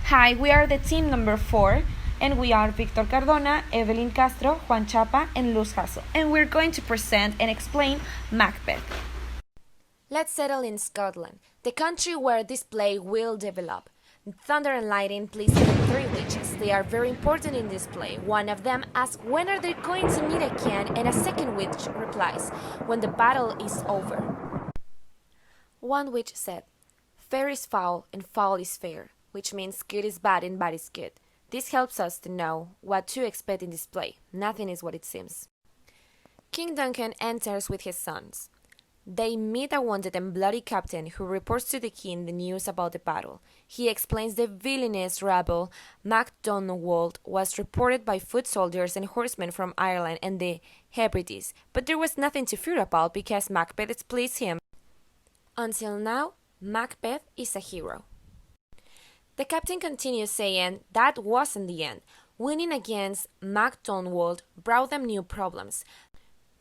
Hi, we are the team number 4, and we are Victor Cardona, Evelyn Castro, Juan Chapa, and Luz Hassel, and we're going to present and explain Macbeth. Let's settle in Scotland, the country where this play will develop. Thunder and Lightning plays three witches. They are very important in this play. One of them asks when are they going to meet again, and a second witch replies, when the battle is over. One witch said, fair is foul and foul is fair, which means good is bad and bad is good. This helps us to know what to expect in this play. Nothing is what it seems. King Duncan enters with his sons. They meet a wounded and bloody captain who reports to the king the news about the battle. He explains the villainous rabble Macdonald was reported by foot soldiers and horsemen from Ireland and the Hebrides, but there was nothing to fear about because Macbeth displeased him. Until now, Macbeth is a hero. The captain continues saying that wasn't the end. Winning against Macdonald brought them new problems.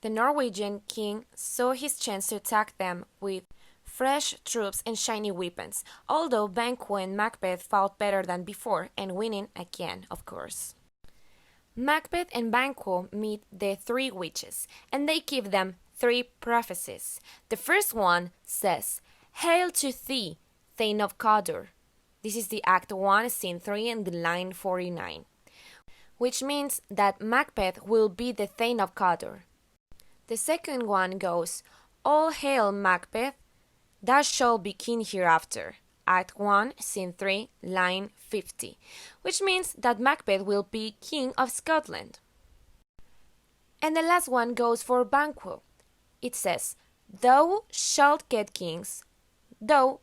The Norwegian king saw his chance to attack them with fresh troops and shiny weapons, although Banquo and Macbeth fought better than before and winning again, of course. Macbeth and Banquo meet the three witches, and they give them three prophecies. The first one says, Hail to thee, Thane of Cawdor. This is the Act 1, Scene 3 and the line 49, which means that Macbeth will be the Thane of Cawdor. The second one goes, All hail Macbeth, thou shalt be king hereafter. Act 1, Scene 3, line 50, which means that Macbeth will be king of Scotland. And the last one goes for Banquo. It says, Thou shalt get kings, though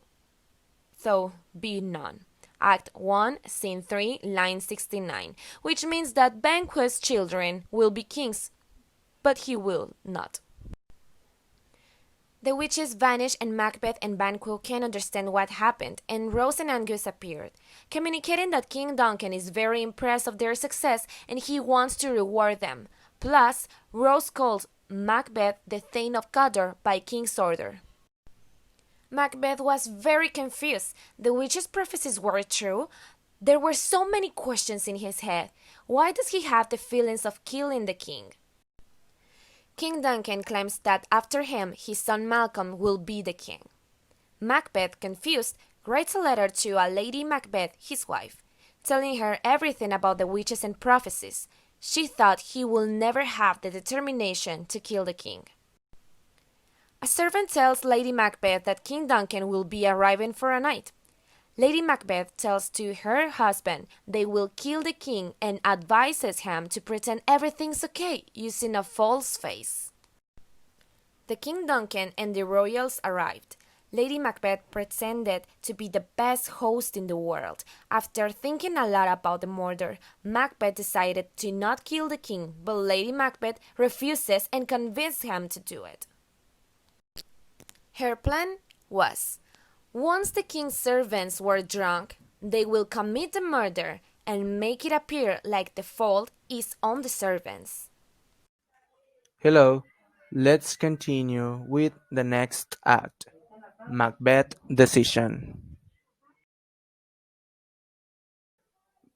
be none. Act 1, Scene 3, line 69, which means that Banquo's children will be kings, but he will not. The witches vanish and Macbeth and Banquo can't understand what happened, and Rose and Angus appeared, communicating that King Duncan is very impressed of their success and he wants to reward them. Plus, Rose calls Macbeth the Thane of Cawdor by King's order. Macbeth was very confused. The witches' prophecies were true. There were so many questions in his head. Why does he have the feelings of killing the king? King Duncan claims that after him, his son Malcolm will be the king. Macbeth, confused, writes a letter to a Lady Macbeth, his wife, telling her everything about the witches and prophecies. She thought he will never have the determination to kill the king. A servant tells Lady Macbeth that King Duncan will be arriving for a night. Lady Macbeth tells to her husband they will kill the king and advises him to pretend everything's okay using a false face. The King Duncan and the royals arrived. Lady Macbeth pretended to be the best host in the world. After thinking a lot about the murder, Macbeth decided to not kill the king, but Lady Macbeth refuses and convinces him to do it. Her plan was, once the king's servants were drunk, they will commit the murder and make it appear like the fault is on the servants. Hello, let's continue with the next act, Macbeth Decision.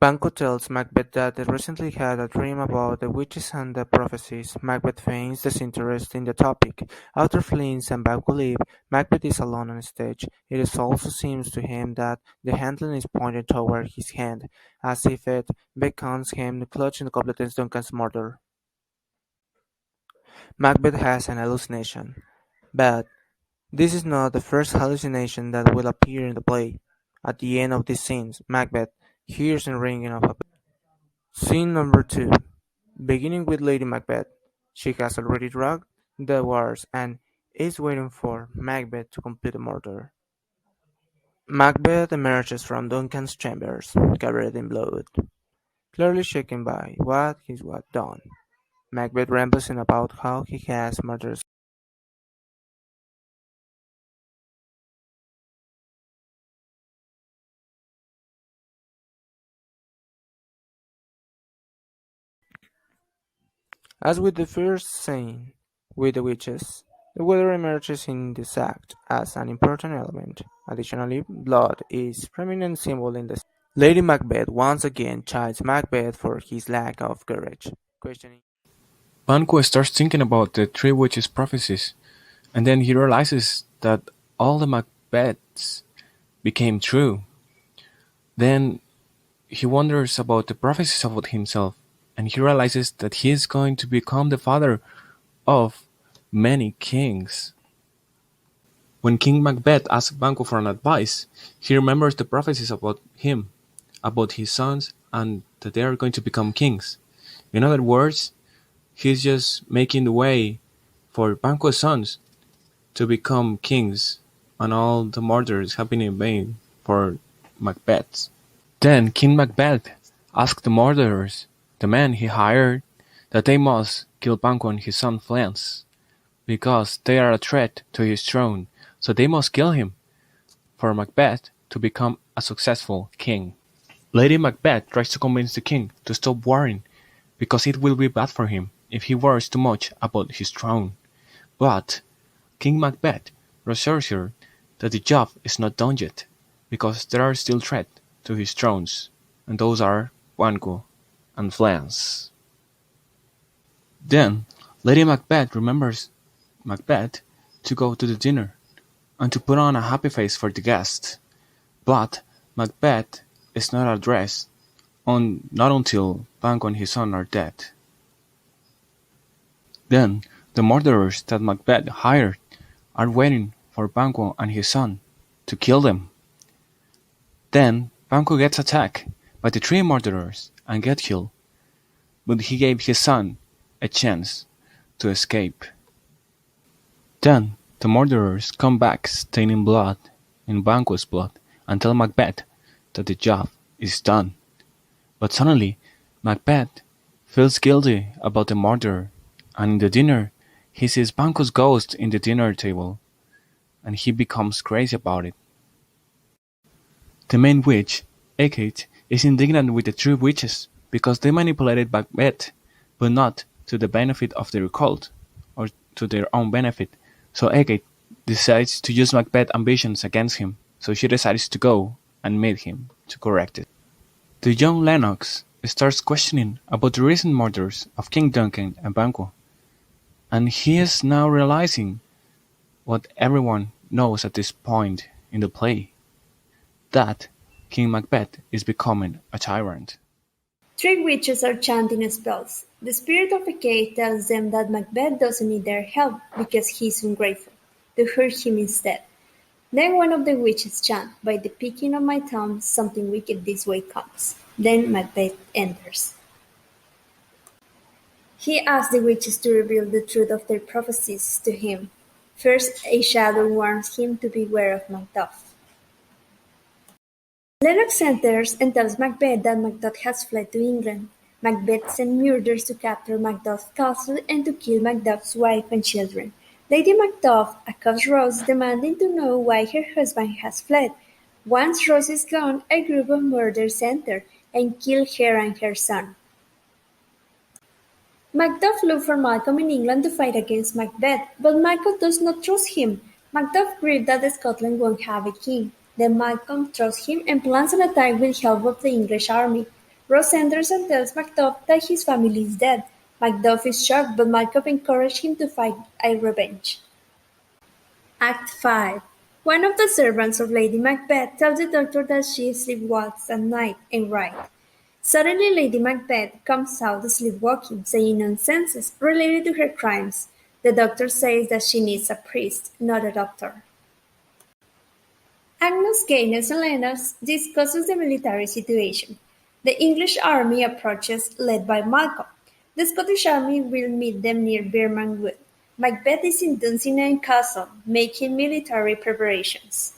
Banquo tells Macbeth that they recently had a dream about the witches and the prophecies. Macbeth feigns disinterest in the topic. After Flint and Banquo leave, Macbeth is alone on stage. It also seems to him that the handle is pointed toward his hand, as if it beckons him to clutch in the goblet in Duncan's murder. Macbeth has an hallucination, but this is not the first hallucination that will appear in the play. At the end of this scene, Macbeth hears the ringing of a bell. Scene number 2. Beginning with Lady Macbeth. She has already drugged the wards and is waiting for Macbeth to complete the murder. Macbeth emerges from Duncan's chambers, covered in blood, clearly shaken by what he's done. Macbeth rambles on about how he has murdered. As with the first scene with the witches, the weather emerges in this act as an important element. Additionally, blood is a prominent symbol in the scene. Lady Macbeth once again chides Macbeth for his lack of courage, questioning. Banquo starts thinking about the three witches' prophecies, and then he realizes that all the Macbeths became true. Then he wonders about the prophecies about himself, and he realizes that he is going to become the father of many kings. When King Macbeth asks Banquo for an advice, he remembers the prophecies about him, about his sons, and that they are going to become kings. In other words, he's just making the way for Banquo's sons to become kings, and all the murders have been in vain for Macbeth. Then King Macbeth asked the murderers, the men he hired, that they must kill Banquo and his son Flens, because they are a threat to his throne, so they must kill him, for Macbeth to become a successful king. Lady Macbeth tries to convince the king to stop worrying, because it will be bad for him if he worries too much about his throne. But King Macbeth reassures her that the job is not done yet, because there are still threats to his thrones, and those are Banquo and Flans. Then Lady Macbeth remembers Macbeth to go to the dinner, and to put on a happy face for the guests. But Macbeth is not addressed not until Banquo and his son are dead. Then the murderers that Macbeth hired are waiting for Banquo and his son to kill them. Then Banquo gets attacked by the three murderers and gets killed, but he gave his son a chance to escape. Then the murderers come back staining blood in Banquo's blood and tell Macbeth that the job is done. But suddenly Macbeth feels guilty about the murder, and in the dinner he sees Banquo's ghost in the dinner table, and he becomes crazy about it. The main witch, Hecate, is indignant with the three witches because they manipulated Macbeth, but not to the benefit of their cult, or to their own benefit. So Hecate decides to use Macbeth's ambitions against him, so she decides to go and meet him to correct it. The young Lennox starts questioning about the recent murders of King Duncan and Banquo, and he is now realizing what everyone knows at this point in the play, that King Macbeth is becoming a tyrant. Three witches are chanting spells. The spirit of Hecate tells them that Macbeth doesn't need their help because he's ungrateful, to hurt him instead. Then one of the witches chants, "By the picking of my thumb, something wicked this way comes." Then Macbeth enters. He asks the witches to reveal the truth of their prophecies to him. First, a shadow warns him to beware of Macduff. Lennox enters and tells Macbeth that Macduff has fled to England. Macbeth sends murderers to capture Macduff's castle and to kill Macduff's wife and children. Lady Macduff accosts Rose, demanding to know why her husband has fled. Once Rose is gone, a group of murderers enter and kill her and her son. Macduff looks for Malcolm in England to fight against Macbeth, but Malcolm does not trust him. Macduff grieves that Scotland won't have a king. Then Malcolm trusts him and plans an attack with help of the English army. Ross enters and tells Macduff that his family is dead. Macduff is shocked, but Malcolm encourages him to fight a revenge. Act 5. One of the servants of Lady Macbeth tells the doctor that she sleepwalks at night and right. Suddenly Lady Macbeth comes out sleepwalking, saying nonsense related to her crimes. The doctor says that she needs a priest, not a doctor. Agnes, Gaines, and Lennox discusses the military situation. The English army approaches, led by Malcolm. The Scottish army will meet them near Birman Wood. Macbeth is in Dunsinane Castle, making military preparations.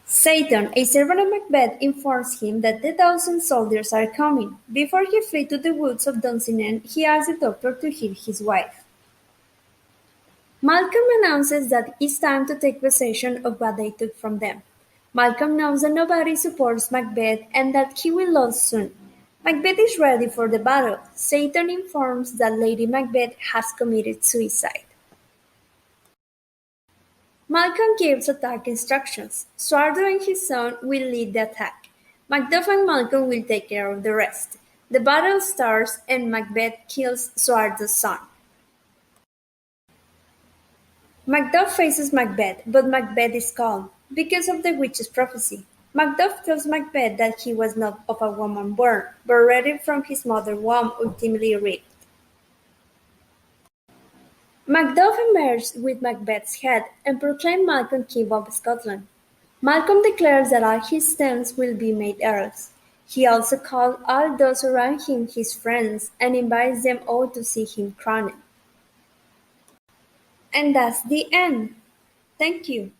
Satan, a servant of Macbeth, informs him that 10,000 soldiers are coming. Before he flees to the woods of Dunsinane, he asks the doctor to heal his wife. Malcolm announces that it's time to take possession of what they took from them. Malcolm knows that nobody supports Macbeth and that he will lose soon. Macbeth is ready for the battle. Satan informs that Lady Macbeth has committed suicide. Malcolm gives attack instructions. Swardo and his son will lead the attack. Macduff and Malcolm will take care of the rest. The battle starts and Macbeth kills Suardo's son. Macduff faces Macbeth, but Macbeth is calm, because of the witch's prophecy. Macduff tells Macbeth that he was not of a woman born, but rather from his mother's womb ultimately raped. Macduff emerged with Macbeth's head and proclaimed Malcolm king of Scotland. Malcolm declares that all his sons will be made earls. He also calls all those around him his friends and invites them all to see him crowned. And that's the end. Thank you.